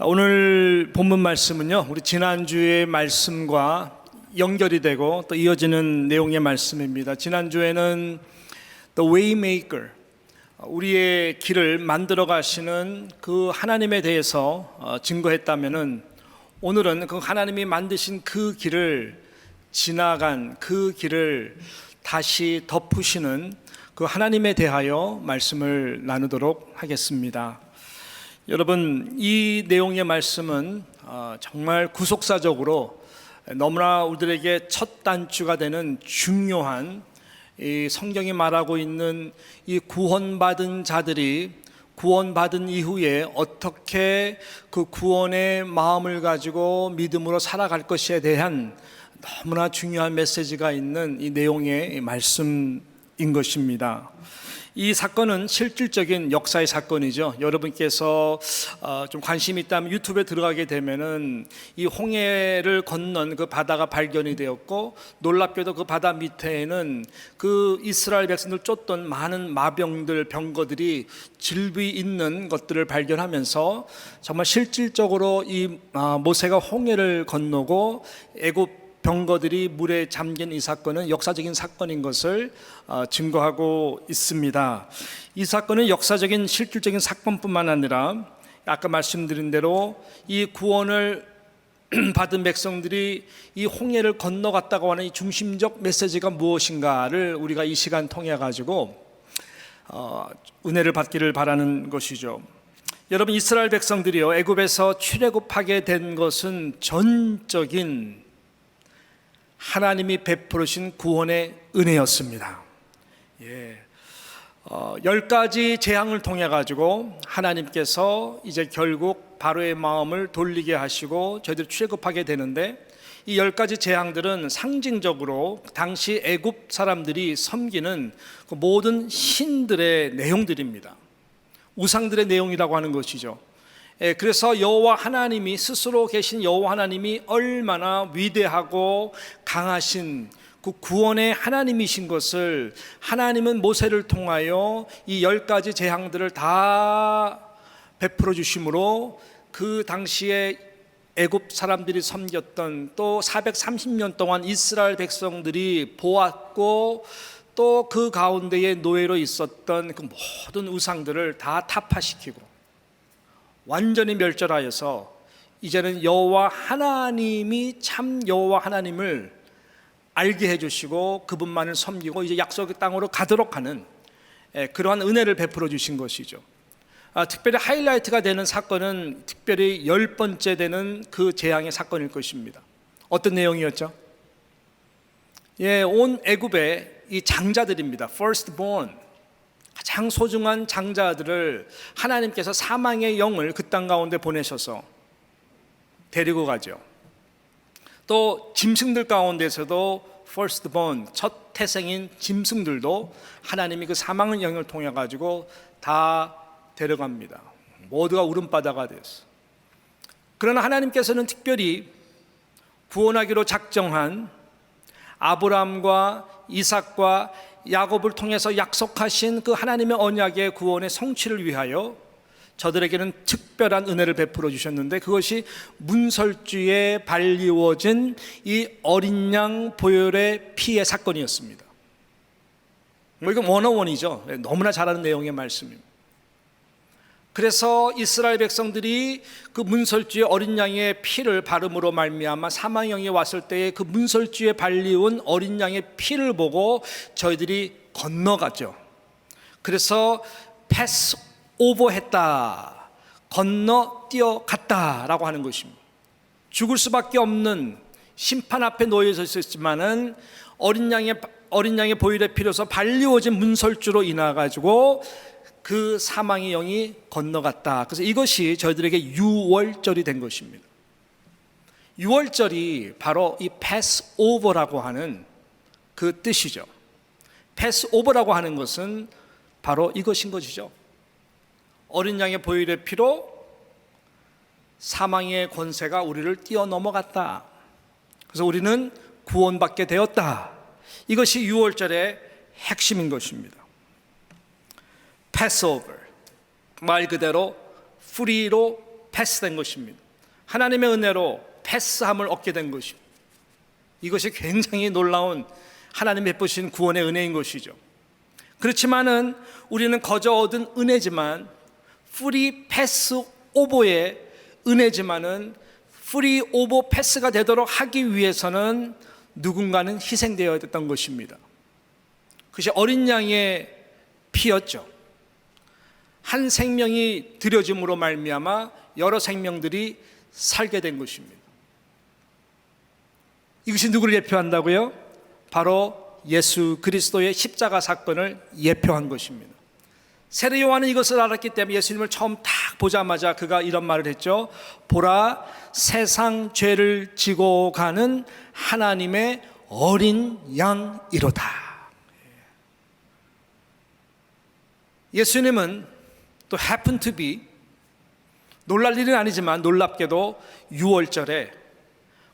오늘 본문 말씀은요, 우리 지난주의 말씀과 연결이 되고 또 이어지는 내용의 말씀입니다. 지난주에는 The Waymaker, 우리의 길을 만들어 가시는 그 하나님에 대해서 증거했다면은, 오늘은 그 하나님이 만드신 그 길을 지나간 그 길을 다시 덮으시는 그 하나님에 대하여 말씀을 나누도록 하겠습니다. 여러분, 이 내용의 말씀은 정말 구속사적으로 너무나 우리들에게 첫 단추가 되는 중요한, 이 성경이 말하고 있는 이 구원받은 자들이 구원받은 이후에 어떻게 그 구원의 마음을 가지고 믿음으로 살아갈 것에 대한 너무나 중요한 메시지가 있는 이 내용의 말씀인 것입니다. 이 사건은 실질적인 역사의 사건이죠. 여러분께서 좀 관심이 있다면 유튜브에 들어가게 되면은 이 홍해를 건넌 그 바다가 발견이 되었고, 놀랍게도 그 바다 밑에는 그 이스라엘 백성들 쫓던 많은 마병들, 병거들이 질비 있는 것들을 발견하면서 정말 실질적으로 이 모세가 홍해를 건너고 애굽 병거들이 물에 잠긴 이 사건은 역사적인 사건인 것을 증거하고 있습니다. 이 사건은 역사적인 실질적인 사건뿐만 아니라 아까 말씀드린 대로 이 구원을 받은 백성들이 이 홍해를 건너갔다고 하는 이 중심적 메시지가 무엇인가를 우리가 이 시간 통해 가지고 은혜를 받기를 바라는 것이죠. 여러분, 이스라엘 백성들이요, 애굽에서 출애굽하게 된 것은 전적인 하나님이 베풀으신 구원의 은혜였습니다. 10가지 재앙을 통해 가지고 하나님께서 이제 결국 바로의 마음을 돌리게 하시고 저희들이 출애굽하게 되는데, 이 10가지 재앙들은 상징적으로 당시 애굽 사람들이 섬기는 그 모든 신들의 내용들입니다. 우상들의 내용이라고 하는 것이죠. 그래서 여호와 하나님이, 스스로 계신 여호와 하나님이 얼마나 위대하고 강하신 그 구원의 하나님이신 것을 하나님은 모세를 통하여 이 10가지 재앙들을 다 베풀어 주심으로 그 당시에 애굽 사람들이 섬겼던, 또 430년 동안 이스라엘 백성들이 보았고 또 그 가운데에 노예로 있었던 그 모든 우상들을 다 타파시키고 완전히 멸절하여서 이제는 여호와 하나님이 참 여호와 하나님을 알게 해주시고 그분만을 섬기고 이제 약속의 땅으로 가도록 하는 그러한 은혜를 베풀어 주신 것이죠. 특별히 하이라이트가 되는 사건은 특별히 10번째 되는 그 재앙의 사건일 것입니다. 어떤 내용이었죠? 온 애굽의 이 장자들입니다. firstborn, 가장 소중한 장자들을 하나님께서 사망의 영을 그 땅 가운데 보내셔서 데리고 가죠. 또 짐승들 가운데서도 firstborn, 첫 태생인 짐승들도 하나님이 그 사망의 영을 통해 가지고 다 데려갑니다. 모두가 울음바다가 됐어. 그러나 하나님께서는 특별히 구원하기로 작정한 아브라함과 이삭과 야곱을 통해서 약속하신 그 하나님의 언약의 구원의 성취를 위하여 저들에게는 특별한 은혜를 베풀어 주셨는데, 그것이 문설주에 발리워진 이 어린 양 보혈의 피의 사건이었습니다. 이건 원어원이죠. 너무나 잘 아는 내용의 말씀입니다. 그래서 이스라엘 백성들이 그 문설주의 어린 양의 피를 바름으로 말미암아 사망령이 왔을 때에 그 문설주에 발리운 어린 양의 피를 보고 저희들이 건너가죠. 그래서 패스 오버했다, 건너 뛰어갔다라고 하는 것입니다. 죽을 수밖에 없는 심판 앞에 놓여 있었지만은 어린 양의 보혈의 피로서 발리워진 문설주로 인해 가지고 그 사망의 영이 건너갔다. 그래서 이것이 저희들에게 유월절이 된 것입니다. 유월절이 바로 이 패스오버라고 하는 그 뜻이죠. 패스오버라고 하는 것은 바로 이것인 것이죠. 어린 양의 보혈의 피로 사망의 권세가 우리를 뛰어넘어갔다. 그래서 우리는 구원받게 되었다. 이것이 유월절의 핵심인 것입니다. Passover, 말 그대로 뿌리로 패스된 것입니다. 하나님의 은혜로 패스함을 얻게 된 것입니다. 이것이 굉장히 놀라운 하나님 베푸신 구원의 은혜인 것이죠. 그렇지만은 우리는 거저 얻은 은혜지만 프리 패스 오버의 은혜지만은 프리 오버 패스가 되도록 하기 위해서는 누군가는 희생되어야 됐던 것입니다. 그것이 어린 양의 피였죠. 한 생명이 들여짐으로 말미암아 여러 생명들이 살게 된 것입니다. 이것이 누구를 예표한다고요? 바로 예수 그리스도의 십자가 사건을 예표한 것입니다. 세례 요한은 이것을 알았기 때문에 예수님을 처음 딱 보자마자 그가 이런 말을 했죠. 보라, 세상 죄를 지고 가는 하나님의 어린 양이로다. 예수님은 또 happen to be, 놀랄 일은 아니지만 놀랍게도 6월절에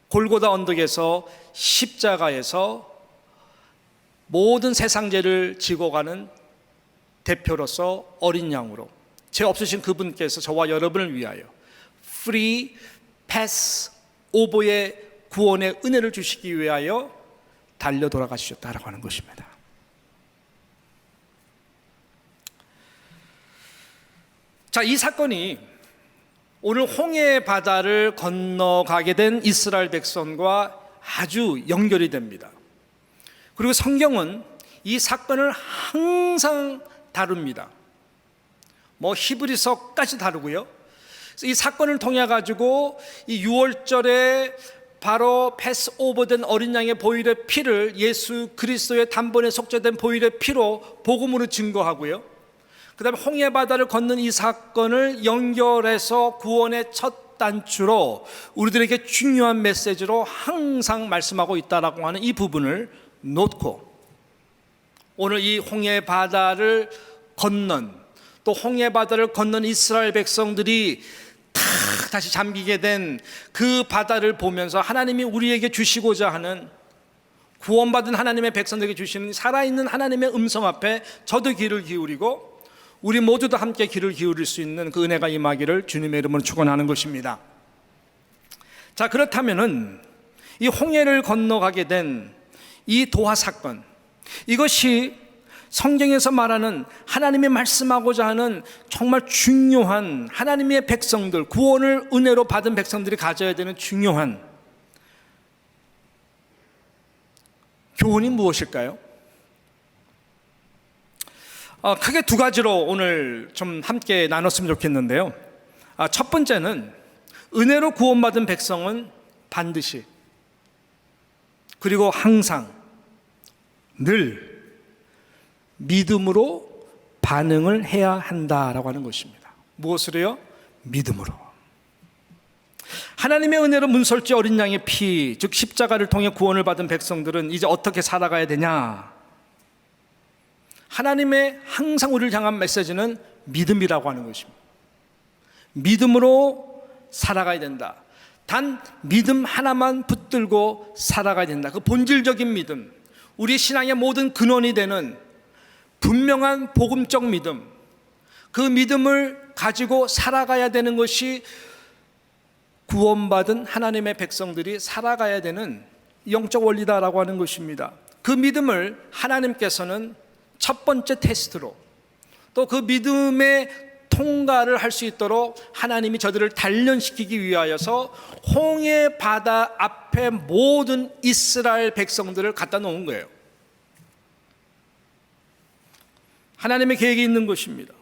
골고다 언덕에서 십자가에서 모든 세상 죄를 지고 가는 대표로서 어린 양으로 죄 없으신 그분께서 저와 여러분을 위하여 free pass over의 구원의 은혜를 주시기 위하여 달려 돌아가셨다라고 하는 것입니다. 자, 이 사건이 오늘 홍해 바다를 건너가게 된 이스라엘 백성과 아주 연결이 됩니다. 그리고 성경은 이 사건을 항상 다룹니다. 히브리서까지 다루고요. 이 사건을 통해 가지고 이 6월절에 바로 패스오버된 어린 양의 보혈의 피를 예수 그리스도의 단번에 속죄된 보혈의 피로 복음으로 증거하고요. 그 다음에 홍해 바다를 건넌 이 사건을 연결해서 구원의 첫 단추로 우리들에게 중요한 메시지로 항상 말씀하고 있다라고 하는 이 부분을 놓고 오늘 이 홍해 바다를 건넌 또 홍해 바다를 건넌 이스라엘 백성들이 다시 잠기게 된 그 바다를 보면서 하나님이 우리에게 주시고자 하는 구원받은 하나님의 백성들에게 주시는 살아있는 하나님의 음성 앞에 저도 귀를 기울이고 우리 모두도 함께 귀를 기울일 수 있는 그 은혜가 임하기를 주님의 이름으로 축원하는 것입니다. 자, 그렇다면은 이 홍해를 건너가게 된 이 도하 사건, 이것이 성경에서 말하는 하나님이 말씀하고자 하는 정말 중요한 하나님의 백성들, 구원을 은혜로 받은 백성들이 가져야 되는 중요한 교훈이 무엇일까요? 크게 두 가지로 오늘 좀 함께 나눴으면 좋겠는데요. 첫 번째는 은혜로 구원받은 백성은 반드시 그리고 항상 늘 믿음으로 반응을 해야 한다라고 하는 것입니다. 무엇으로요? 믿음으로. 하나님의 은혜로 문설주 어린 양의 피, 즉 십자가를 통해 구원을 받은 백성들은 이제 어떻게 살아가야 되냐? 하나님의 항상 우리를 향한 메시지는 믿음이라고 하는 것입니다. 믿음으로 살아가야 된다. 단 믿음 하나만 붙들고 살아가야 된다. 그 본질적인 믿음, 우리 신앙의 모든 근원이 되는 분명한 복음적 믿음, 그 믿음을 가지고 살아가야 되는 것이 구원받은 하나님의 백성들이 살아가야 되는 영적 원리다라고 하는 것입니다. 그 믿음을 하나님께서는 첫 번째 테스트로 또 그 믿음의 통과를 할 수 있도록 하나님이 저들을 단련시키기 위하여서 홍해 바다 앞에 모든 이스라엘 백성들을 갖다 놓은 거예요. 하나님의 계획이 있는 것입니다.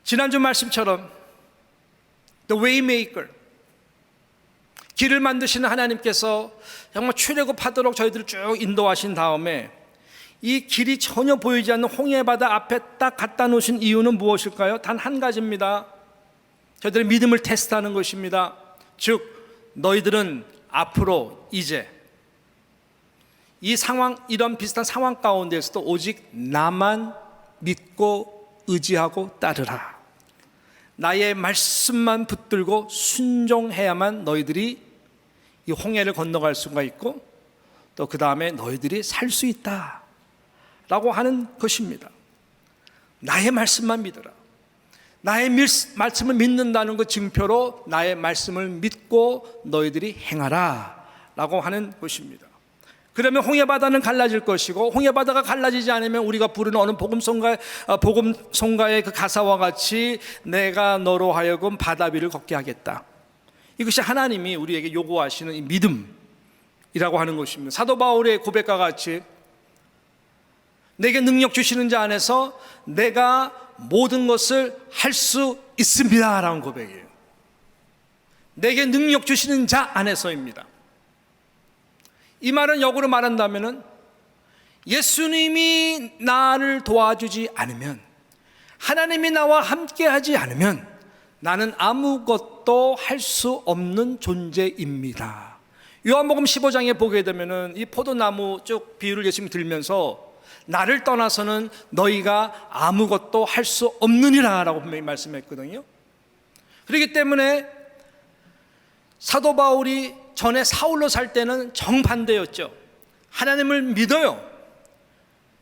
지난주 말씀처럼 The Waymaker, 길을 만드시는 하나님께서 정말 출애굽하도록 저희들을 쭉 인도하신 다음에 이 길이 전혀 보이지 않는 홍해 바다 앞에 딱 갖다 놓으신 이유는 무엇일까요? 단 한 가지입니다. 저희들의 믿음을 테스트하는 것입니다. 즉 너희들은 앞으로 이제 이 상황, 이런 비슷한 상황 가운데서도 오직 나만 믿고 의지하고 따르라. 나의 말씀만 붙들고 순종해야만 너희들이 이 홍해를 건너갈 수가 있고 또 그 다음에 너희들이 살 수 있다 라고 하는 것입니다. 나의 말씀만 믿어라. 나의 말씀을 믿는다는 그 증표로 나의 말씀을 믿고 너희들이 행하라 라고 하는 것입니다. 그러면 홍해바다는 갈라질 것이고, 홍해바다가 갈라지지 않으면 우리가 부르는 어느 복음송가의 그 가사와 같이 내가 너로 하여금 바다 위를 걷게 하겠다. 이것이 하나님이 우리에게 요구하시는 이 믿음이라고 하는 것입니다. 사도 바울의 고백과 같이 내게 능력 주시는 자 안에서 내가 모든 것을 할 수 있습니다 라는 고백이에요. 내게 능력 주시는 자 안에서입니다. 이 말은 역으로 말한다면 예수님이 나를 도와주지 않으면, 하나님이 나와 함께 하지 않으면 나는 아무것도 할 수 없는 존재입니다. 요한복음 15장에 보게 되면 이 포도나무 쭉 비유를 예수님이 들면서 나를 떠나서는 너희가 아무것도 할 수 없느니라 라고 분명히 말씀했거든요. 그렇기 때문에 사도 바울이 전에 사울로 살 때는 정반대였죠. 하나님을 믿어요.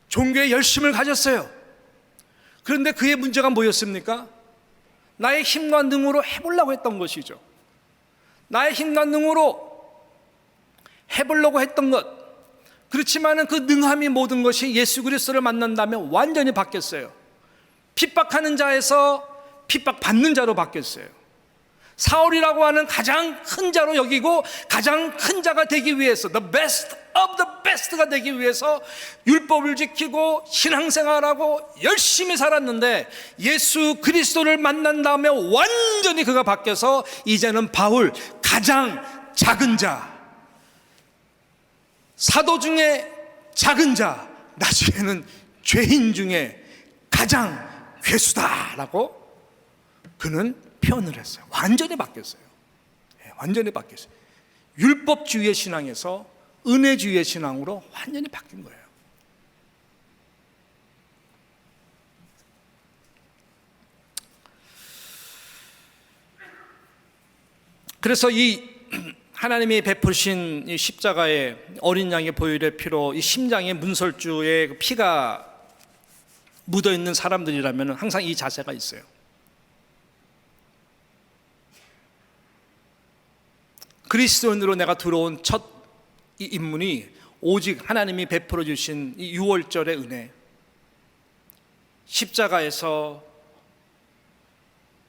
종교에 열심을 가졌어요. 그런데 그의 문제가 뭐였습니까? 나의 힘과 능으로 해보려고 했던 것이죠. 나의 힘과 능으로 해보려고 했던 것. 그렇지만은 그 능함이 모든 것이 예수 그리스도를 만난다면 완전히 바뀌었어요. 핍박하는 자에서 핍박받는 자로 바뀌었어요. 사울이라고 하는 가장 큰 자로 여기고 가장 큰 자가 되기 위해서, the best of the best가 되기 위해서 율법을 지키고 신앙생활하고 열심히 살았는데 예수 그리스도를 만난 다음에 완전히 그가 바뀌어서 이제는 바울, 가장 작은 자, 사도 중에 작은 자, 나중에는 죄인 중에 가장 괴수다라고 그는 표현을 했어요. 완전히 바뀌었어요. 완전히 바뀌었어요. 율법주의의 신앙에서 은혜주의의 신앙으로 완전히 바뀐 거예요. 그래서 이 하나님이 베푸신 이 십자가의 어린 양의 보혈의 피로 이 심장의 문설주에 피가 묻어 있는 사람들이라면 항상 이 자세가 있어요. 그리스도인으로 내가 들어온 첫 이 인문이 오직 하나님이 베풀어 주신 이 유월절의 은혜, 십자가에서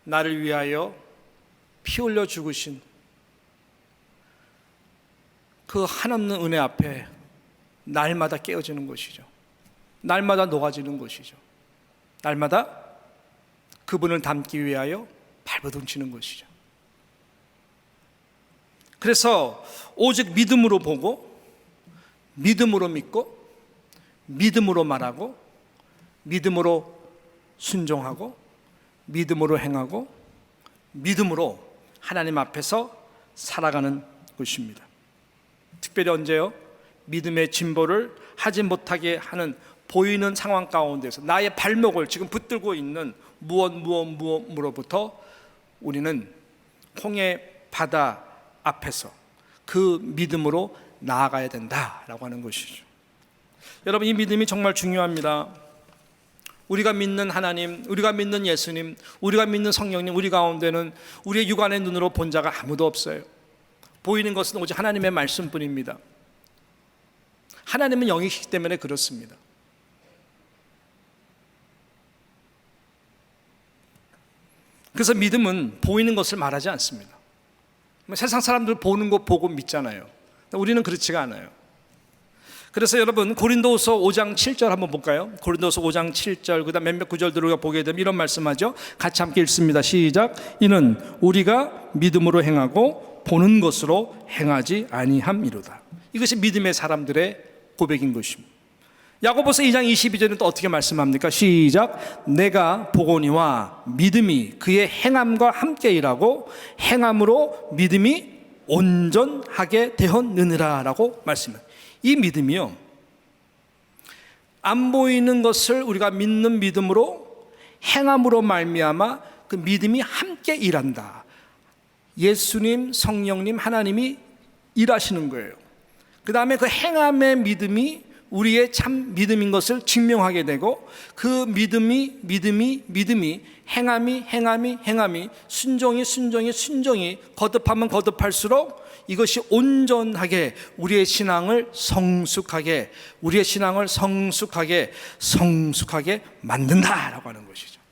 나를 위하여 피 흘려 죽으신 그 한없는 은혜 앞에 날마다 깨어지는 것이죠. 날마다 녹아지는 것이죠. 날마다 그분을 닮기 위하여 발버둥치는 것이죠. 그래서 오직 믿음으로 보고, 믿음으로 믿고, 믿음으로 말하고, 믿음으로 순종하고, 믿음으로 행하고, 믿음으로 하나님 앞에서 살아가는 것입니다. 특별히 언제요? 믿음의 진보를 하지 못하게 하는 보이는 상황 가운데서 나의 발목을 지금 붙들고 있는 무엇으로부터 우리는 홍해 바다 앞에서 그 믿음으로 나아가야 된다라고 하는 것이죠. 여러분, 이 믿음이 정말 중요합니다. 우리가 믿는 하나님, 우리가 믿는 예수님, 우리가 믿는 성령님, 우리 가운데는 우리의 육안의 눈으로 본 자가 아무도 없어요. 보이는 것은 오직 하나님의 말씀뿐입니다. 하나님은 영이시기 때문에 그렇습니다. 그래서 믿음은 보이는 것을 말하지 않습니다. 세상 사람들 보는 거 보고 믿잖아요. 우리는 그렇지가 않아요. 그래서 여러분, 고린도후서 5장 7절 한번 볼까요? 고린도후서 5장 7절 그다음 몇몇 구절들을 우리가 보게 되면 이런 말씀하죠. 같이 함께 읽습니다. 시작. 이는 우리가 믿음으로 행하고 보는 것으로 행하지 아니함이로다. 이것이 믿음의 사람들의 고백인 것입니다. 야고보서 2장 22절은 또 어떻게 말씀합니까? 시작. 내가 보거니와 믿음이 그의 행함과 함께 일하고 행함으로 믿음이 온전하게 되었느니라 라고 말씀해요. 이 믿음이요, 안 보이는 것을 우리가 믿는 믿음으로 행함으로 말미암아 그 믿음이 함께 일한다. 예수님, 성령님, 하나님이 일하시는 거예요. 그 다음에 그 행함의 믿음이 우리의 참 믿음인 것을 증명하게 되고, 그 믿음이 행함이 순종이 거듭하면 거듭할수록 이것이 온전하게 우리의 신앙을 성숙하게 만든다라고 하는 것이죠.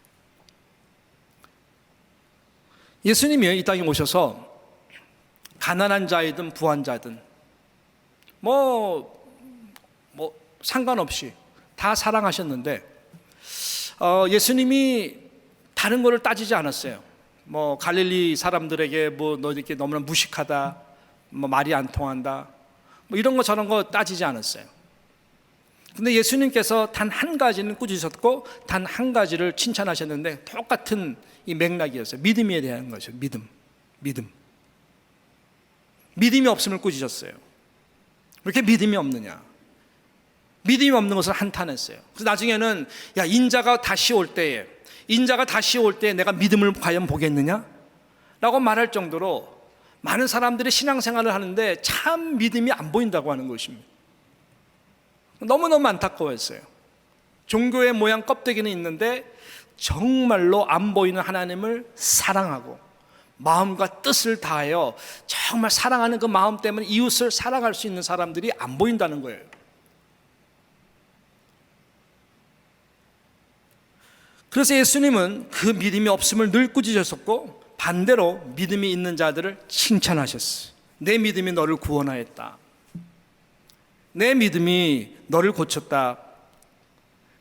예수님이 이 땅에 오셔서 가난한 자이든 부한 자든 상관없이 다 사랑하셨는데, 예수님이 다른 거를 따지지 않았어요. 갈릴리 사람들에게 너 이렇게 너무나 무식하다, 말이 안 통한다, 이런 거 저런 거 따지지 않았어요. 근데 예수님께서 단 한 가지는 꾸짖으셨고 단 한 가지를 칭찬하셨는데, 똑같은 이 맥락이었어요. 믿음에 대한 것이죠. 믿음이 없음을 꾸짖었어요. 왜 이렇게 믿음이 없느냐? 믿음이 없는 것을 한탄했어요. 그래서 나중에는 인자가 다시 올 때에 내가 믿음을 과연 보겠느냐? 라고 말할 정도로 많은 사람들이 신앙생활을 하는데 참 믿음이 안 보인다고 하는 것입니다. 너무너무 안타까웠어요. 종교의 모양 껍데기는 있는데 정말로 안 보이는 하나님을 사랑하고 마음과 뜻을 다하여 정말 사랑하는 그 마음 때문에 이웃을 사랑할 수 있는 사람들이 안 보인다는 거예요. 그래서 예수님은 그 믿음이 없음을 늘 꾸짖으셨고, 반대로 믿음이 있는 자들을 칭찬하셨어요. 내 믿음이 너를 구원하였다. 내 믿음이 너를 고쳤다.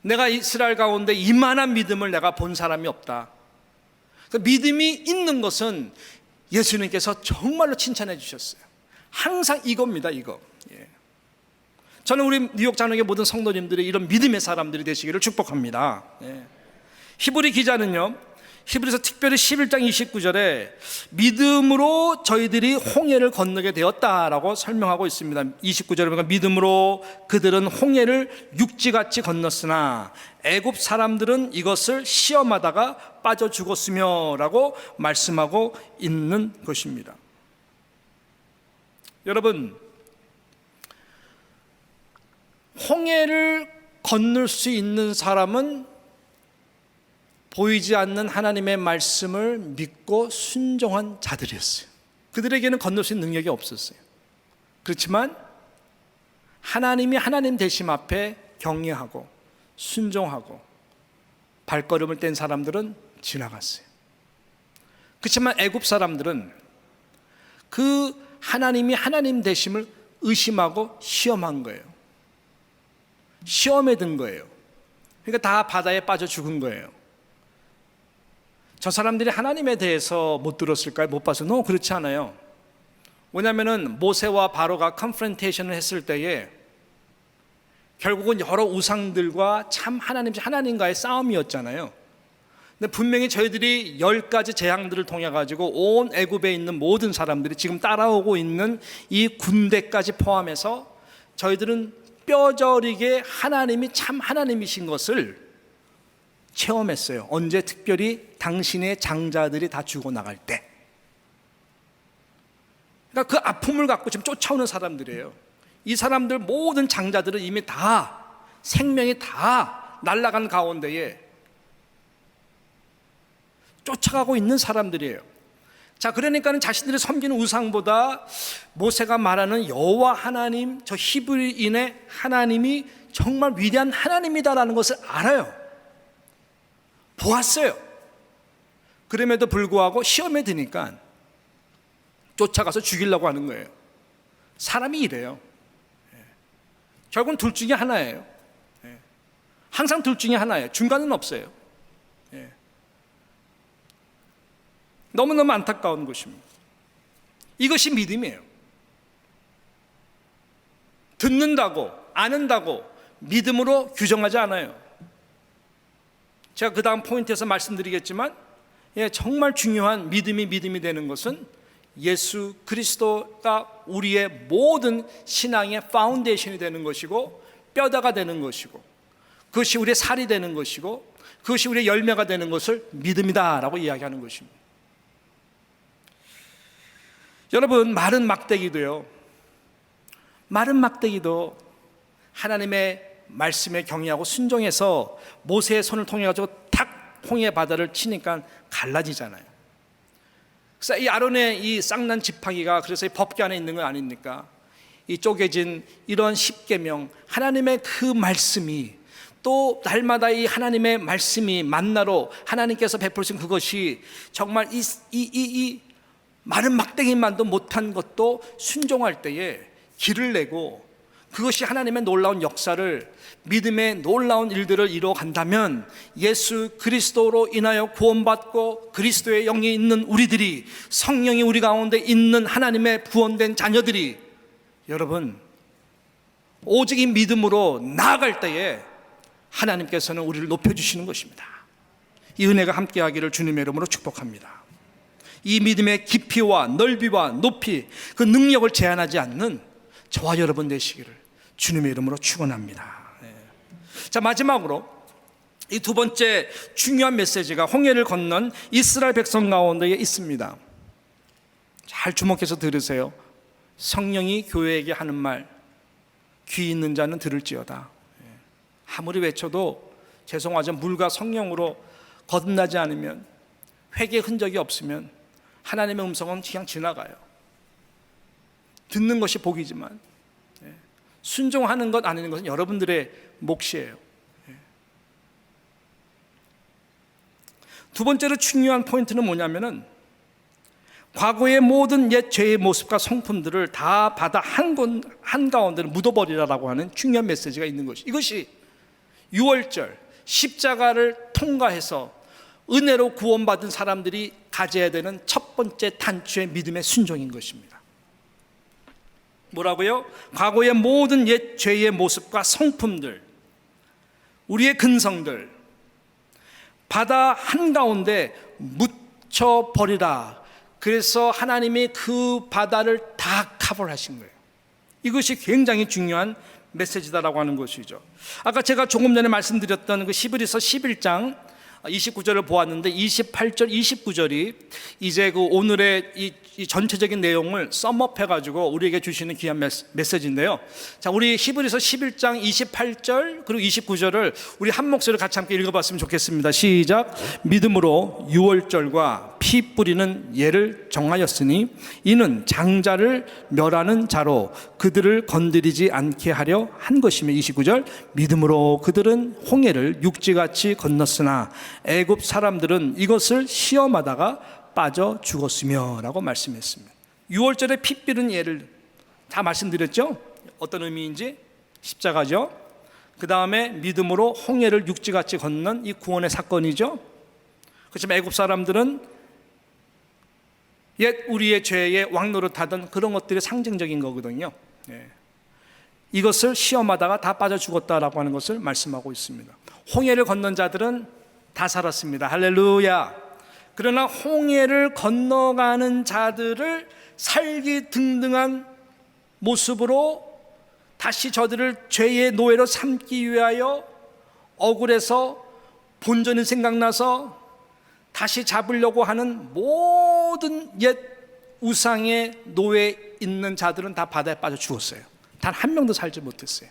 내가 이스라엘 가운데 이만한 믿음을 내가 본 사람이 없다. 믿음이 있는 것은 예수님께서 정말로 칭찬해 주셨어요. 항상 이겁니다, 이거. 저는 우리 뉴욕 장로교 모든 성도님들이 이런 믿음의 사람들이 되시기를 축복합니다. 히브리 기자는요, 히브리서 특별히 11장 29절에 믿음으로 저희들이 홍해를 건너게 되었다라고 설명하고 있습니다. 29절에 보니까 믿음으로 그들은 홍해를 육지같이 건넜으나 애굽 사람들은 이것을 시험하다가 빠져 죽었으며 라고 말씀하고 있는 것입니다. 여러분, 홍해를 건널 수 있는 사람은 보이지 않는 하나님의 말씀을 믿고 순종한 자들이었어요. 그들에게는 건널 수 있는 능력이 없었어요. 그렇지만 하나님이 하나님 되심 앞에 경외하고 순종하고 발걸음을 뗀 사람들은 지나갔어요. 그렇지만 애굽 사람들은 그 하나님이 하나님 되심을 의심하고 시험한 거예요. 시험에 든 거예요. 그러니까 다 바다에 빠져 죽은 거예요. 저 사람들이 하나님에 대해서 못 들었을까요? 못 봐서? 그렇지 않아요. 왜냐하면 모세와 바로가 컨프런테이션을 했을 때에 결국은 여러 우상들과 참 하나님과의 싸움이었잖아요. 근데 분명히 저희들이 10가지 재앙들을 통해 가지고 온 애굽에 있는 모든 사람들이 지금 따라오고 있는 이 군대까지 포함해서 저희들은 뼈저리게 하나님이 참 하나님이신 것을 체험했어요. 언제? 특별히 당신의 장자들이 다 죽어나갈 때. 그러니까 그 아픔을 갖고 지금 쫓아오는 사람들이에요. 이 사람들 모든 장자들은 이미 다 생명이 다 날아간 가운데에 쫓아가고 있는 사람들이에요. 자, 그러니까는 자신들이 섬기는 우상보다 모세가 말하는 여호와 하나님, 저 히브리인의 하나님이 정말 위대한 하나님이다라는 것을 알아요. 보았어요. 그럼에도 불구하고 시험에 드니까 쫓아가서 죽이려고 하는 거예요. 사람이 이래요. 결국은 둘 중에 하나예요. 항상 둘 중에 하나예요. 중간은 없어요. 너무너무 안타까운 것입니다. 이것이 믿음이에요. 듣는다고, 아는다고 믿음으로 규정하지 않아요. 제가 그 다음 포인트에서 말씀드리겠지만, 정말 중요한 믿음이 되는 것은 예수 그리스도가 우리의 모든 신앙의 파운데이션이 되는 것이고 뼈다가 되는 것이고, 그것이 우리의 살이 되는 것이고, 그것이 우리의 열매가 되는 것을 믿음이다라고 이야기하는 것입니다. 여러분, 마른 막대기도 하나님의 말씀에 경외하고 순종해서 모세의 손을 통해 가지고 탁 홍해 바다를 치니까 갈라지잖아요. 그래서 이 아론의 이 쌍난 지팡이가 그래서 이 법궤 안에 있는 건 아닙니까? 이 쪼개진 이런 십계명, 하나님의 그 말씀이 또 날마다 이 하나님의 말씀이 만나로 하나님께서 베푸신 그것이 정말 이 마른 막대기만도 못한 것도 순종할 때에 길을 내고 그것이 하나님의 놀라운 역사를, 믿음의 놀라운 일들을 이루어간다면 예수 그리스도로 인하여 구원받고 그리스도의 영이 있는 우리들이, 성령이 우리 가운데 있는 하나님의 구원된 자녀들이, 여러분 오직 이 믿음으로 나아갈 때에 하나님께서는 우리를 높여주시는 것입니다. 이 은혜가 함께하기를 주님의 이름으로 축복합니다. 이 믿음의 깊이와 넓이와 높이, 그 능력을 제한하지 않는 저와 여러분 되시기를 주님의 이름으로 축원합니다. 자, 마지막으로 이 두 번째 중요한 메시지가 홍해를 건넌 이스라엘 백성 가운데에 있습니다. 잘 주목해서 들으세요. 성령이 교회에게 하는 말, 귀 있는 자는 들을지어다. 아무리 외쳐도 죄송하지만 물과 성령으로 거듭나지 않으면, 회개의 흔적이 없으면 하나님의 음성은 그냥 지나가요. 듣는 것이 복이지만 순종하는 것 아닌 것은 여러분들의 몫이에요. 두 번째로 중요한 포인트는 뭐냐면은 과거의 모든 옛 죄의 모습과 성품들을 다 바다 한가운데를 묻어버리라라고 하는 중요한 메시지가 있는 것이, 이것이 유월절 십자가를 통과해서 은혜로 구원받은 사람들이 가져야 되는 첫 번째 단추의 믿음의 순종인 것입니다. 뭐라고요? 과거의 모든 옛 죄의 모습과 성품들, 우리의 근성들 바다 한가운데 묻혀버리라. 그래서 하나님이 그 바다를 다 커버하신 거예요. 이것이 굉장히 중요한 메시지다라고 하는 것이죠. 아까 제가 조금 전에 말씀드렸던 그 히브리서 11장 29절을 보았는데 28절, 29절이 이제 그 오늘의 이 전체적인 내용을 썸업해가지고 우리에게 주시는 귀한 메시지인데요. 자, 우리 히브리서 11장 28절 그리고 29절을 우리 한 목소리로 같이 함께 읽어봤으면 좋겠습니다. 시작. 믿음으로 유월절과 피 뿌리는 예를 정하였으니 이는 장자를 멸하는 자로 그들을 건드리지 않게 하려 한 것이며, 29절 믿음으로 그들은 홍해를 육지같이 건넜으나 애굽 사람들은 이것을 시험하다가 빠져 죽었으며 라고 말씀했습니다. 6월절에 피 뿌리는 예를 다 말씀드렸죠. 어떤 의미인지. 십자가죠. 그 다음에 믿음으로 홍해를 육지같이 건넌 이 구원의 사건이죠. 그렇지만 애굽 사람들은 옛 우리의 죄에 왕노릇하던 그런 것들이 상징적인 거거든요. 이것을 시험하다가 다 빠져 죽었다라고 하는 것을 말씀하고 있습니다. 홍해를 건넌 자들은 다 살았습니다. 할렐루야. 그러나 홍해를 건너가는 자들을 살기 등등한 모습으로 다시 저들을 죄의 노예로 삼기 위하여 억울해서 본전이 생각나서 다시 잡으려고 하는 모든 옛 우상의 노예에 있는 자들은 다 바다에 빠져 죽었어요. 단 한 명도 살지 못했어요.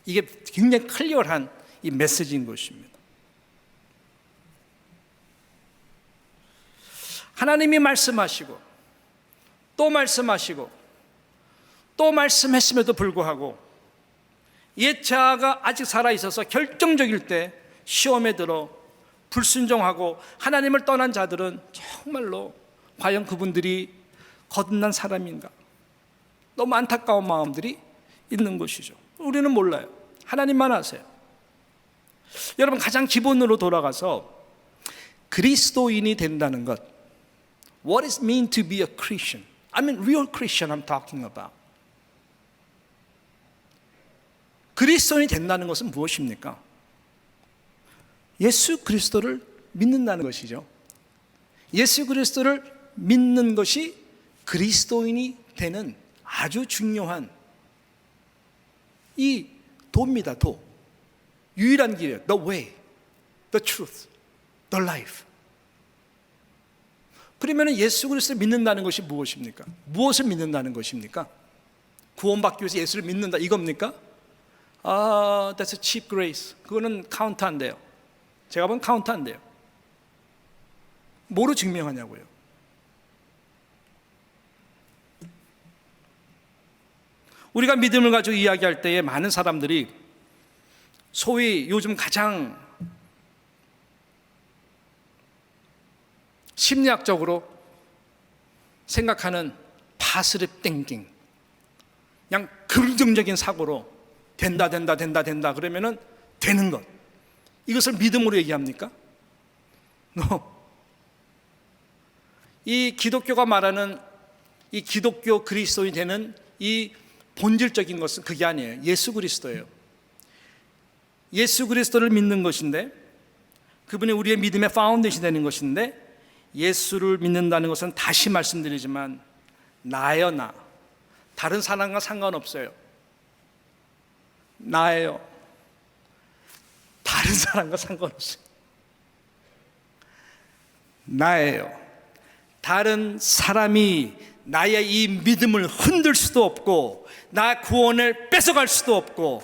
이게 굉장히 클리어한 이 메시지인 것입니다. 하나님이 말씀하시고 또 말씀하시고 또 말씀했음에도 불구하고 옛 자아가 아직 살아있어서 결정적일 때 시험에 들어 불순종하고 하나님을 떠난 자들은 정말로 과연 그분들이 거듭난 사람인가? 너무 안타까운 마음들이 있는 것이죠. 우리는 몰라요. 하나님만 아세요. 여러분, 가장 기본으로 돌아가서 그리스도인이 된다는 것, What does it mean to be a Christian? I mean real Christian I'm talking about. 그리스도인이 된다는 것은 무엇입니까? 예수 그리스도를 믿는다는 것이죠. 예수 그리스도를 믿는 것이 그리스도인이 되는 아주 중요한 이 도입니다. 도. 유일한 길이에요. The way, the truth, the life. 그러면 예수 그리스도를 믿는다는 것이 무엇입니까? 무엇을 믿는다는 것입니까? 구원받기 위해서 예수를 믿는다 이겁니까? That's a cheap grace. 그거는 카운트 안 돼요. 제가 보면 카운트 안 돼요. 뭐로 증명하냐고요? 우리가 믿음을 가지고 이야기할 때에 많은 사람들이 소위 요즘 가장 심리학적으로 생각하는 파스립 땡킹, 그냥 긍정적인 사고로 된다 그러면은 되는 것, 이것을 믿음으로 얘기합니까? No. 이 기독교가 말하는 이 기독교 그리스도인이 되는 이 본질적인 것은 그게 아니에요. 예수 그리스도예요. 예수 그리스도를 믿는 것인데, 그분이 우리의 믿음의 파운데이션이 되는 것인데, 예수를 믿는다는 것은 다시 말씀드리지만 나예요. 나. 다른 사람과 상관없어요. 나예요. 다른 사람과 상관없어요. 나예요. 다른 사람이 나의 이 믿음을 흔들 수도 없고 나 구원을 뺏어갈 수도 없고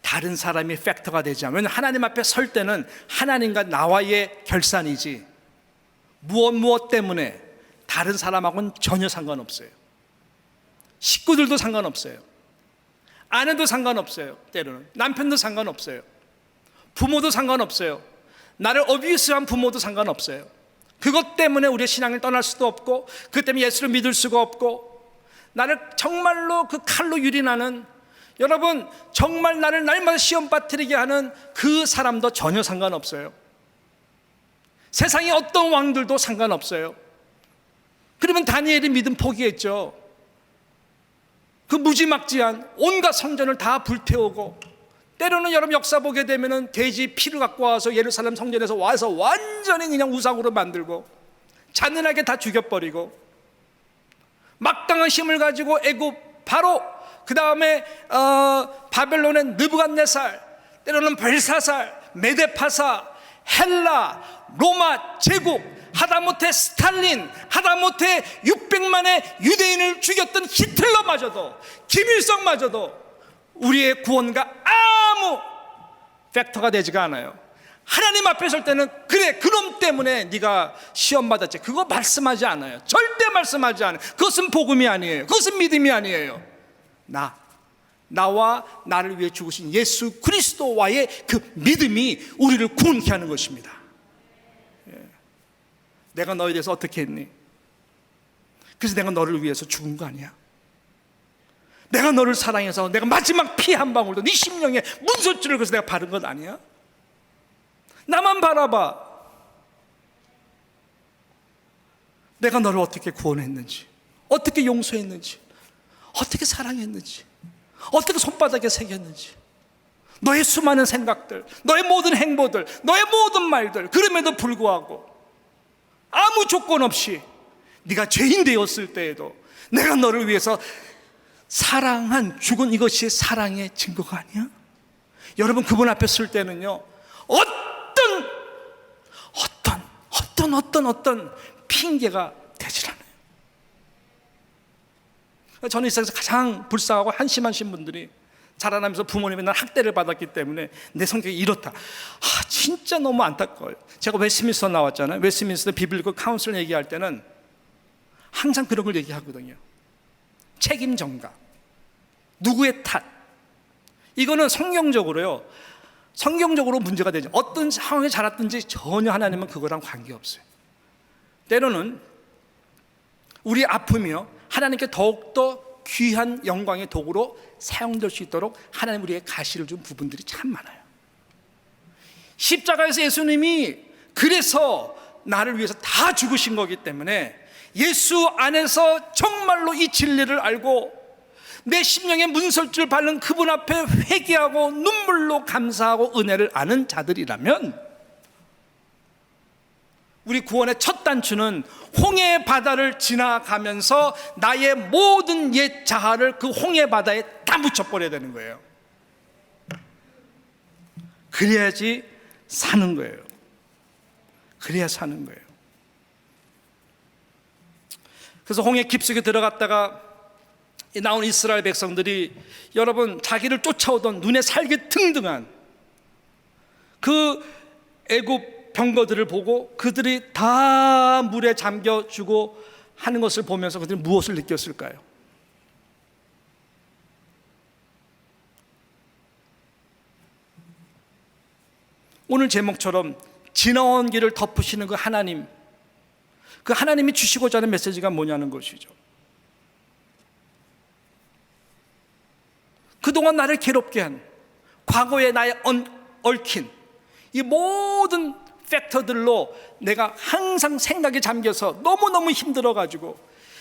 다른 사람이 팩터가 되지 않으면, 하나님 앞에 설 때는 하나님과 나와의 결산이지 무엇 때문에 다른 사람하고는 전혀 상관없어요. 식구들도 상관없어요. 아내도 상관없어요. 때로는 남편도 상관없어요. 부모도 상관없어요. 나를 어뷰스한 부모도 상관없어요. 그것 때문에 우리의 신앙을 떠날 수도 없고, 그것 때문에 예수를 믿을 수가 없고, 나를 정말로 그 칼로 유린하는, 여러분 정말 나를 날마다 시험 빠뜨리게 하는 그 사람도 전혀 상관없어요. 세상의 어떤 왕들도 상관없어요. 그러면 다니엘이 믿음 포기했죠. 그 무지막지한 온갖 성전을 다 불태우고, 때로는 여러분 역사 보게 되면은 돼지 피를 갖고 와서 예루살렘 성전에서 와서 완전히 그냥 우상으로 만들고 잔인하게 다 죽여버리고, 막강한 힘을 가지고 애굽 바로 그 다음에 바벨론의 느부갓네살, 때로는 벨사살, 메데파사, 헬라, 로마 제국, 하다못해 스탈린, 하다못해 600만의 유대인을 죽였던 히틀러마저도, 김일성마저도 우리의 구원과 아무 팩터가 되지가 않아요. 하나님 앞에 설 때는 그래 그놈 때문에 네가 시험 받았지, 그거 말씀하지 않아요. 절대 말씀하지 않아요. 그것은 복음이 아니에요. 그것은 믿음이 아니에요. 나와 나를 위해 죽으신 예수 그리스도와의 그 믿음이 우리를 구원케 하는 것입니다. 내가 너에 대해서 어떻게 했니? 그래서 내가 너를 위해서 죽은 거 아니야? 내가 너를 사랑해서 내가 마지막 피 한 방울도 네 심령에 문설주를 그래서 내가 바른 것 아니야? 나만 바라봐. 내가 너를 어떻게 구원했는지, 어떻게 용서했는지, 어떻게 사랑했는지, 어떻게 손바닥에 새겼는지, 너의 수많은 생각들, 너의 모든 행보들, 너의 모든 말들, 그럼에도 불구하고 아무 조건 없이 네가 죄인 되었을 때에도 내가 너를 위해서 사랑한 죽은 이것이 사랑의 증거가 아니야? 여러분 그분 앞에 설 때는요, 어떤 핑계가 되질 않아요. 저는 이 세상에서 가장 불쌍하고 한심하신 분들이 자라나면서 부모님의 날 학대를 받았기 때문에 내 성격이 이렇다. 진짜 너무 안타까워요. 제가 웨스트민스터 나왔잖아요. 웨스트민스터 비블리컬 카운슬 얘기할 때는 항상 그런 걸 얘기하거든요. 책임 전가, 누구의 탓, 이거는 성경적으로요, 성경적으로 문제가 되죠. 어떤 상황에 자랐든지 전혀 하나님은 그거랑 관계없어요. 때로는 우리 아픔이요, 하나님께 더욱더 귀한 영광의 도구로 사용될 수 있도록 하나님 우리에게 가시를 준 부분들이 참 많아요. 십자가에서 예수님이 그래서 나를 위해서 다 죽으신 거기 때문에 예수 안에서 정말로 이 진리를 알고 내 심령에 문설주를 바른 그분 앞에 회개하고 눈물로 감사하고 은혜를 아는 자들이라면, 우리 구원의 첫 단추는 홍해 바다를 지나가면서 나의 모든 옛 자아를 그 홍해 바다에 다 묻혀버려야 되는 거예요. 그래야지 사는 거예요. 그래야 사는 거예요. 그래서 홍해 깊숙이 들어갔다가 나온 이스라엘 백성들이 여러분 자기를 쫓아오던 눈에 살게 등등한 그 애굽 병거들을 보고 그들이 다 물에 잠겨 주고 하는 것을 보면서 그들이 무엇을 느꼈을까요? 오늘 제목처럼 지나온 길을 덮으시는 그 하나님, 그 하나님이 주시고자 하는 메시지가 뭐냐는 것이죠. 그동안 나를 괴롭게 한 과거에 나의 얽힌 이 모든 팩터들로 내가 항상 생각에 잠겨서 너무너무 힘들어가지고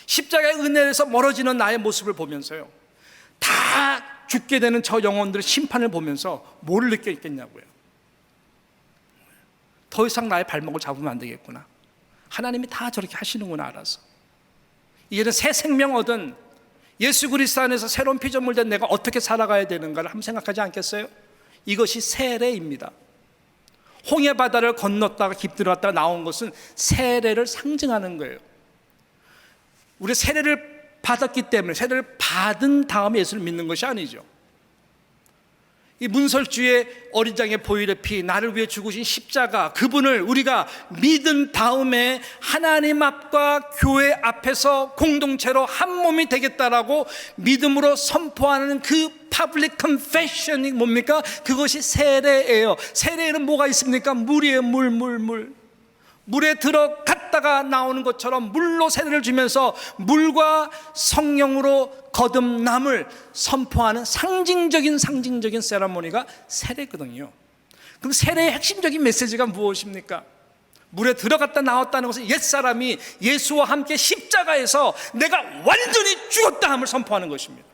십자가의 은혜에서 멀어지는 나의 모습을 보면서요, 다 죽게 되는 저 영혼들의 심판을 보면서 뭘 느꼈겠냐고요. 더 이상 나의 발목을 잡으면 안 되겠구나. 하나님이 다 저렇게 하시는구나 알아서. 이제는 새 생명 얻은 예수 그리스도 안에서 새로운 피조물 된 내가 어떻게 살아가야 되는가를 한번 생각하지 않겠어요? 이것이 세례입니다. 홍해 바다를 건넜다가 깊이 들어갔다가 나온 것은 세례를 상징하는 거예요. 우리 세례를 받았기 때문에 세례를 받은 다음에 예수를 믿는 것이 아니죠. 이 문설주의 어린 양의 보혈의 피, 나를 위해 죽으신 십자가, 그분을 우리가 믿은 다음에 하나님 앞과 교회 앞에서 공동체로 한 몸이 되겠다라고 믿음으로 선포하는 그 퍼블릭 컨페션이 뭡니까? 그것이 세례예요. 세례에는 뭐가 있습니까? 물이에요. 물. 물에 들어갔다가 나오는 것처럼 물로 세례를 주면서 물과 성령으로 거듭남을 선포하는 상징적인 세레모니가 세례거든요. 그럼 세례의 핵심적인 메시지가 무엇입니까? 물에 들어갔다 나왔다는 것은 옛사람이 예수와 함께 십자가에서 내가 완전히 죽었다 함을 선포하는 것입니다.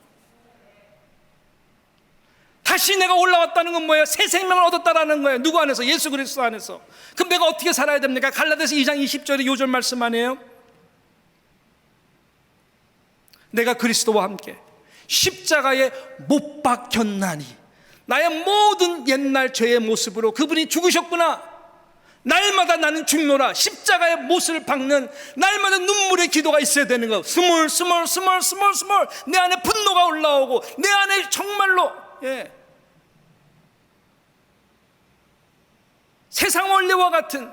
다시 내가 올라왔다는 건 뭐예요? 새 생명을 얻었다라는 거예요. 누구 안에서? 예수 그리스도 안에서. 그럼 내가 어떻게 살아야 됩니까? 갈라디아서 2장 20절의 요절 말씀 아니에요? 내가 그리스도와 함께 십자가에 못 박혔나니 나의 모든 옛날 죄의 모습으로 그분이 죽으셨구나. 날마다 나는 죽노라. 십자가의 못을 박는 날마다 눈물의 기도가 있어야 되는 거. 스몰 내 안에 분노가 올라오고 내 안에 정말로 세상 원리와 같은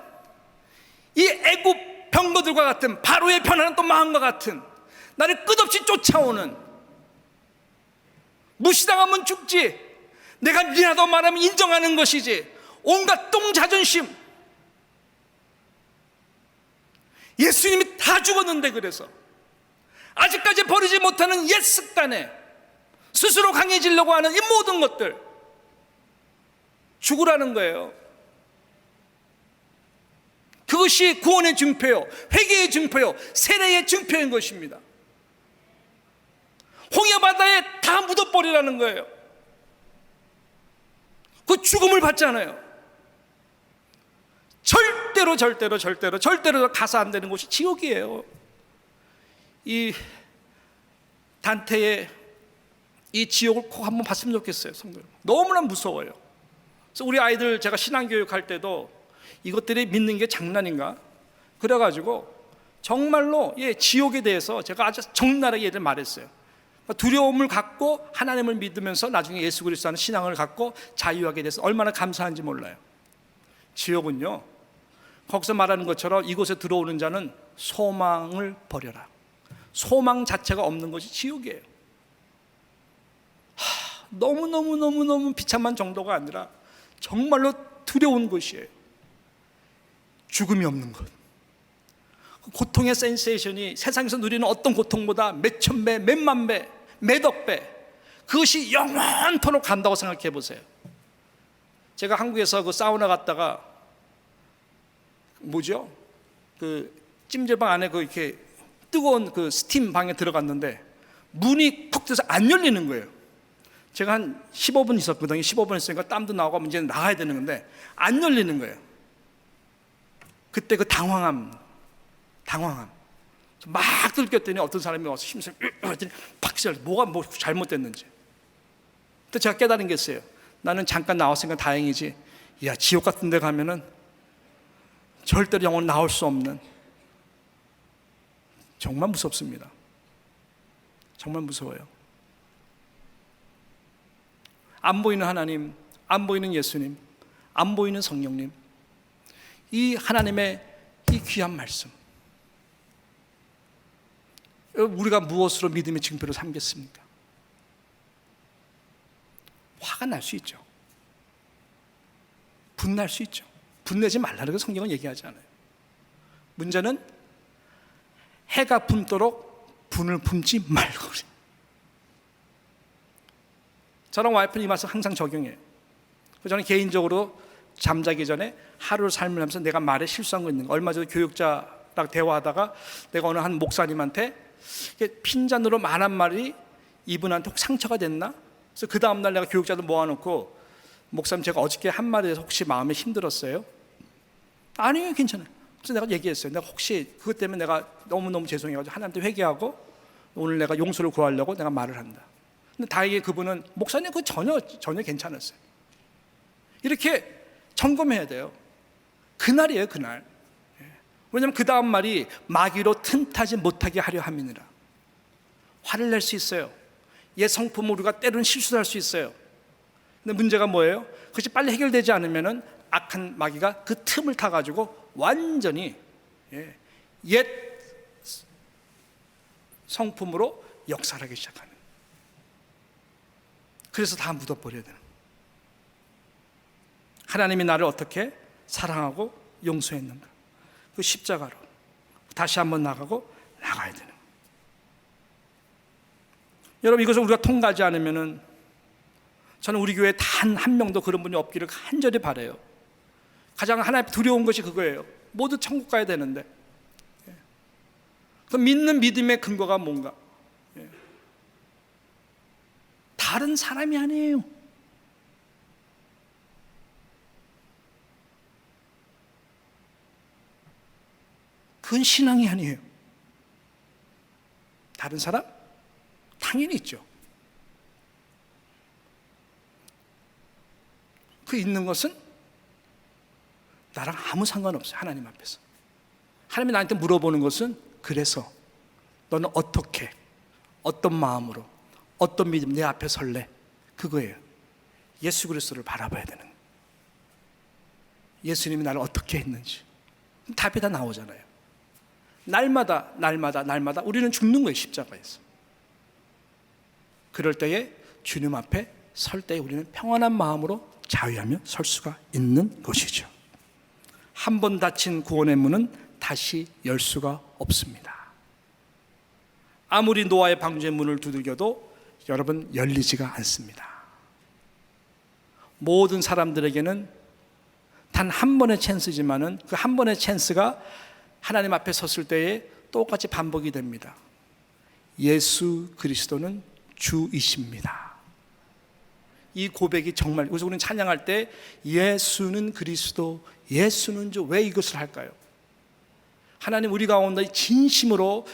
이 애굽 병거들과 같은 바로의 편안한 또 마음과 같은 나를 끝없이 쫓아오는, 무시당하면 죽지, 내가 미안하다고 말하면 인정하는 것이지, 온갖 똥 자존심, 예수님이 다 죽었는데 그래서 아직까지 버리지 못하는 옛 습관에 스스로 강해지려고 하는 이 모든 것들 죽으라는 거예요. 그것이 구원의 증표요, 회개의 증표요, 세례의 증표인 것입니다. 홍해 바다에 다 묻어버리라는 거예요. 그 죽음을 받잖아요. 절대로 가서 안 되는 곳이 지옥이에요. 이 단테의 이 지옥을 꼭 한번 봤으면 좋겠어요. 성도 여러분, 너무나 무서워요. 그래서 우리 아이들 제가 신앙교육 할 때도 이것들이 믿는 게 장난인가? 그래가지고 정말로 지옥에 대해서 제가 아주 적나라하게 얘들 말했어요. 두려움을 갖고 하나님을 믿으면서 나중에 예수 그리스도 하는 신앙을 갖고 자유하게 돼서 얼마나 감사한지 몰라요. 지옥은요, 거기서 말하는 것처럼 이곳에 들어오는 자는 소망을 버려라. 소망 자체가 없는 것이 지옥이에요. 너무 비참한 정도가 아니라 정말로 두려운 것이에요. 죽음이 없는 것. 고통의 센세이션이 세상에서 누리는 어떤 고통보다 몇천 배, 몇만 배, 몇억 배, 그것이 영원토록 간다고 생각해 보세요. 제가 한국에서 그 사우나 갔다가 뭐죠? 그 찜질방 안에 그 이렇게 뜨거운 그 스팀 방에 들어갔는데 문이 푹 뜯어서 안 열리는 거예요. 제가 한 15분 있었거든요. 15분 있으니까 땀도 나오고 이제 나가야 되는 건데 안 열리는 거예요. 그때 그 당황함 막 들켰더니 어떤 사람이 와서 힘을 팍 시작. 뭐가 잘못됐는지. 그때 제가 깨달은 게 있어요. 나는 잠깐 나왔으니까 다행이지, 야, 지옥 같은 데 가면은 절대로 영원 나올 수 없는, 정말 무섭습니다. 정말 무서워요. 안 보이는 하나님, 안 보이는 예수님, 안 보이는 성령님, 이 하나님의 이 귀한 말씀, 우리가 무엇으로 믿음의 증표를 삼겠습니까? 화가 날 수 있죠. 분날 수 있죠. 분내지 말라는 거 성경은 얘기하지 않아요. 문제는 해가 품도록 분을 품지 말고 그래요. 저랑 와이프는 이 말씀 항상 적용해요. 저는 개인적으로 잠자기 전에 하루를 삶을 하면서 내가 말에 실수한 거 있는 거, 얼마 전에 교육자랑 대화하다가 내가 어느 한 목사님한테 핀잔으로 말한 말이 이분한테 혹 상처가 됐나? 그래서 그 다음날 내가 교육자들 모아놓고, 목사님 제가 어저께 한 말에 혹시 마음이 힘들었어요? 아니요, 괜찮아요. 그래서 내가 얘기했어요. 내가 혹시 그것 때문에 내가 너무너무 죄송해가지고 하나님한테 회개하고 오늘 내가 용서를 구하려고 내가 말을 한다. 근데 다행히 그분은, 목사님 그거 전혀 괜찮았어요. 이렇게 점검해야 돼요. 그날이에요, 그날. 왜냐하면 그 다음 말이 마귀로 틈타지 못하게 하려 함이니라. 화를 낼 수 있어요. 옛 성품 우리가 때로는 실수를 할 수 있어요. 근데 문제가 뭐예요? 그것이 빨리 해결되지 않으면은 악한 마귀가 그 틈을 타가지고 완전히 옛 성품으로 역사하기 시작하는. 그래서 다 묻어버려야 되는. 하나님이 나를 어떻게 사랑하고 용서했는가, 그 십자가로 다시 한번 나가야 되는. 여러분, 이것을 우리가 통과하지 않으면은, 저는 우리 교회에 단 한 명도 그런 분이 없기를 간절히 바라요. 가장 하나님 두려운 것이 그거예요. 모두 천국 가야 되는데, 그 믿는 믿음의 근거가 뭔가? 다른 사람이 아니에요. 그건 신앙이 아니에요. 다른 사람? 당연히 있죠. 그 있는 것은 나랑 아무 상관없어요. 하나님 앞에서. 하나님이 나한테 물어보는 것은, 그래서 너는 어떻게, 어떤 마음으로, 어떤 믿음 내 앞에 설래? 그거예요. 예수 그리스도를 바라봐야 되는 거예요. 예수님이 나를 어떻게 했는지 답이 다 나오잖아요. 날마다 우리는 죽는 거예요, 십자가에서. 그럴 때에 주님 앞에 설 때에 우리는 평안한 마음으로 자유하며 설 수가 있는 것이죠. 한 번 닫힌 구원의 문은 다시 열 수가 없습니다. 아무리 노아의 방주의 문을 두들겨도 여러분 열리지가 않습니다. 모든 사람들에게는 단 한 번의 찬스지만은 그 한 번의 찬스가 하나님 앞에 섰을 때에 똑같이 반복이 됩니다. 예수 그리스도는 주이십니다. 이 고백이 정말, 그래서 우리는 찬양할 때 예수는 그리스도, 예수는 주, 왜 이것을 할까요? 하나님 우리 가운데 진심으로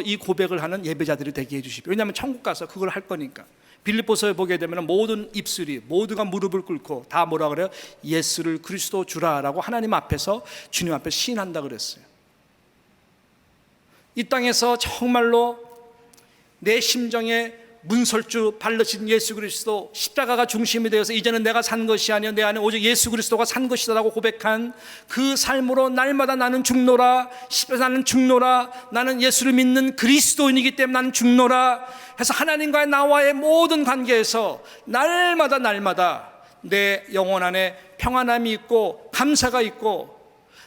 이 고백을 하는 예배자들이 되게 해주십시오. 왜냐하면 천국 가서 그걸 할 거니까. 빌립보서에 보게 되면 모든 입술이, 모두가 무릎을 꿇고 다 뭐라 그래요? 예수를 그리스도 주라라고 하나님 앞에서, 주님 앞에 시인한다 그랬어요. 이 땅에서 정말로 내 심정에 문설주 발르신 예수 그리스도, 십자가가 중심이 되어서 이제는 내가 산 것이 아니라 내 안에 오직 예수 그리스도가 산 것이다라고 고백한 그 삶으로 날마다 나는 죽노라, 나는 죽노라, 나는 예수를 믿는 그리스도인이기 때문에 나는 죽노라 해서 하나님과의 나와의 모든 관계에서 날마다 내 영혼 안에 평안함이 있고 감사가 있고,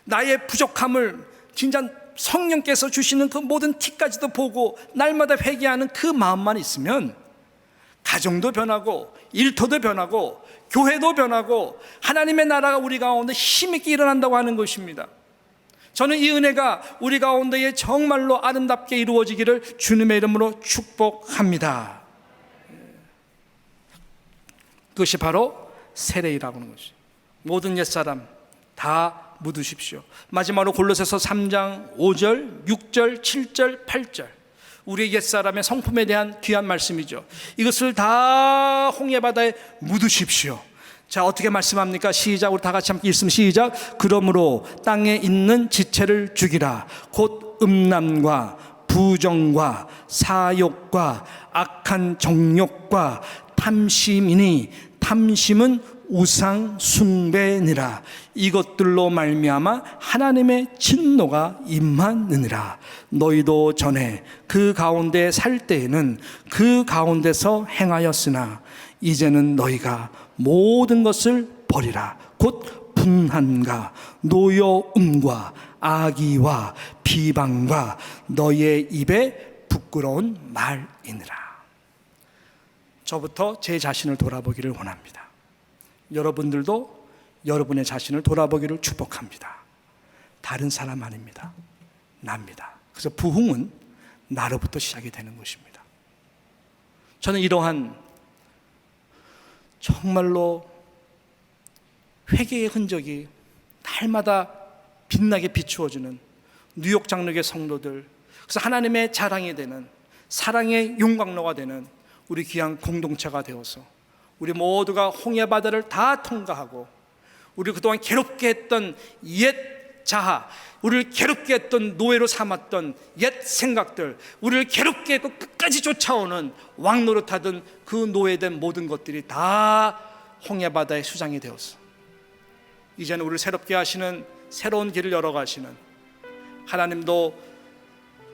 나의 부족함을 진짜 성령께서 주시는 그 모든 티까지도 보고 날마다 회개하는 그 마음만 있으면 가정도 변하고 일터도 변하고 교회도 변하고 하나님의 나라가 우리 가운데 힘있게 일어난다고 하는 것입니다. 저는 이 은혜가 우리 가운데에 정말로 아름답게 이루어지기를 주님의 이름으로 축복합니다. 그것이 바로 세례이라고 하는 것이죠. 모든 옛사람 다 묻으십시오. 마지막으로 골로새서 3장 5절, 6절, 7절, 8절, 우리의 옛사람의 성품에 대한 귀한 말씀이죠. 이것을 다 홍해바다에 묻으십시오. 자, 어떻게 말씀합니까? 시작, 우리 다 같이 함께 읽으면 시작. 그러므로 땅에 있는 지체를 죽이라. 곧 음란과 부정과 사욕과 악한 정욕과 탐심이니 탐심은 우상 숭배니라. 이것들로 말미암아 하나님의 진노가 임하느니라. 너희도 전에 그 가운데 살 때에는 그 가운데서 행하였으나 이제는 너희가 모든 것을 버리라. 곧 분한과 노여움과 악의와 비방과 너희의 입에 부끄러운 말이니라. 저부터 제 자신을 돌아보기를 원합니다. 여러분들도 여러분의 자신을 돌아보기를 축복합니다. 다른 사람 아닙니다. 납니다. 그래서 부흥은 나로부터 시작이 되는 것입니다. 저는 이러한 정말로 회개의 흔적이 날마다 빛나게 비추어주는 뉴욕 장로교회 성도들, 그래서 하나님의 자랑이 되는 사랑의 용광로가 되는 우리 귀한 공동체가 되어서 우리 모두가 홍해 바다를 다 통과하고 우리 그동안 괴롭게 했던 옛 자아, 우리를 괴롭게 했던 노예로 삼았던 옛 생각들, 우리를 괴롭게 했고 끝까지 쫓아오는 왕노릇하던 그 노예된 모든 것들이 다 홍해 바다의 수장이 되었어. 이제는 우리를 새롭게 하시는 새로운 길을 열어가시는 하나님도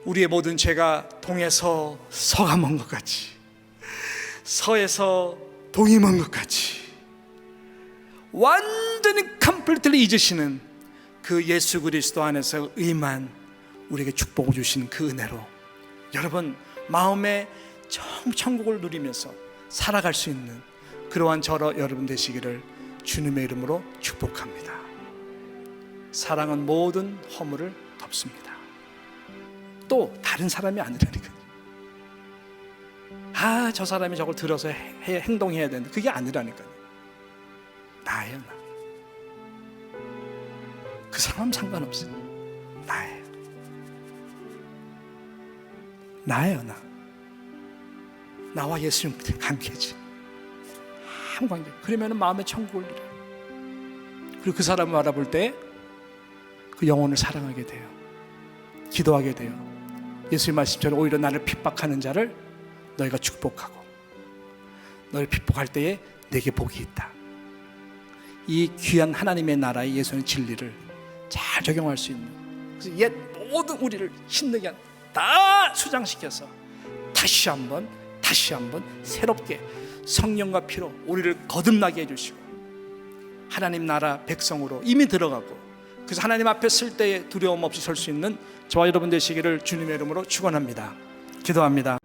우리의 모든 죄가 동에서 서가 먼 것 같이, 서에서 동이 먼 것 같이 완전히 컴플리트리 잊으시는 그 예수 그리스도 안에서 의만 우리에게 축복을 주신 그 은혜로 여러분 마음의 천국을 누리면서 살아갈 수 있는 그러한 저러 여러분 되시기를 주님의 이름으로 축복합니다. 사랑은 모든 허물을 덮습니다. 또 다른 사람이 아니라니까요. 저 사람이 저걸 들어서 행동해야 되는데 그게 아니라니까요. 나예요, 나. 그 사람 상관없어요. 나예요. 나예요, 나. 나와 예수님 관계지. 아무 관계. 그러면 마음의 천국을 누려요. 그리고 그 사람을 알아볼 때 그 영혼을 사랑하게 돼요. 기도하게 돼요. 예수님 말씀처럼 오히려 나를 핍박하는 자를 너희가 축복하고 너를 핍박할 때에 내게 복이 있다. 이 귀한 하나님의 나라의 예수의 진리를 잘 적용할 수 있는, 그래서 옛 모든 우리를 힘들게 한 다 수장시켜서 다시 한번 새롭게 성령과 피로 우리를 거듭나게 해주시고 하나님 나라 백성으로 이미 들어가고 그래서 하나님 앞에 쓸 때에 두려움 없이 설 수 있는 저와 여러분 되시기를 주님의 이름으로 축원합니다. 기도합니다.